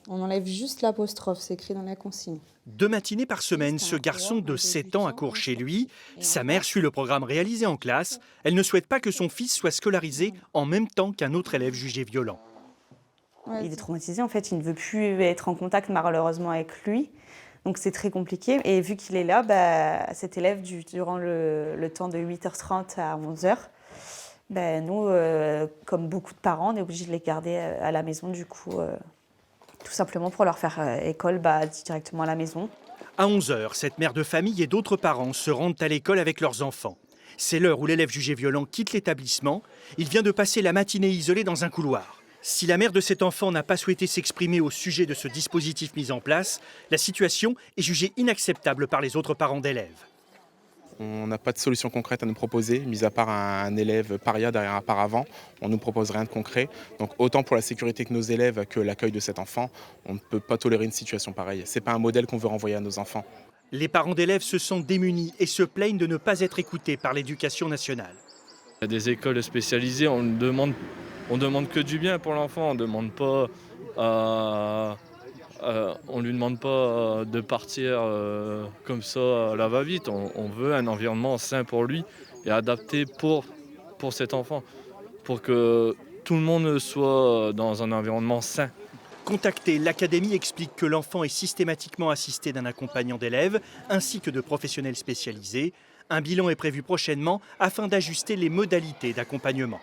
On enlève juste l'apostrophe, c'est écrit dans la consigne. 2 matinées par semaine, ce garçon de 7 ans accourt chez lui. Sa mère suit le programme réalisé en classe. Elle ne souhaite pas que son fils soit scolarisé en même temps qu'un autre élève jugé violent. Il est traumatisé, en fait, il ne veut plus être en contact malheureusement avec lui. Donc c'est très compliqué. Et vu qu'il est là, cet élève, durant le temps de 8h30 à 11h, nous, comme beaucoup de parents, on est obligés de les garder à la maison, du coup, tout simplement pour leur faire école directement à la maison. À 11h, cette mère de famille et d'autres parents se rendent à l'école avec leurs enfants. C'est l'heure où l'élève jugé violent quitte l'établissement. Il vient de passer la matinée isolé dans un couloir. Si la mère de cet enfant n'a pas souhaité s'exprimer au sujet de ce dispositif mis en place, la situation est jugée inacceptable par les autres parents d'élèves. On n'a pas de solution concrète à nous proposer, mis à part un élève paria derrière un paravent. On ne nous propose rien de concret. Donc autant pour la sécurité de nos élèves que l'accueil de cet enfant, on ne peut pas tolérer une situation pareille. Ce n'est pas un modèle qu'on veut renvoyer à nos enfants. Les parents d'élèves se sentent démunis et se plaignent de ne pas être écoutés par l'éducation nationale. Il y a des écoles spécialisées, on demande que du bien pour l'enfant, on lui demande pas de partir comme ça à la va-vite. On veut un environnement sain pour lui et adapté pour cet enfant, pour que tout le monde soit dans un environnement sain. Contacté, l'académie explique que l'enfant est systématiquement assisté d'un accompagnant d'élèves ainsi que de professionnels spécialisés. Un bilan est prévu prochainement afin d'ajuster les modalités d'accompagnement.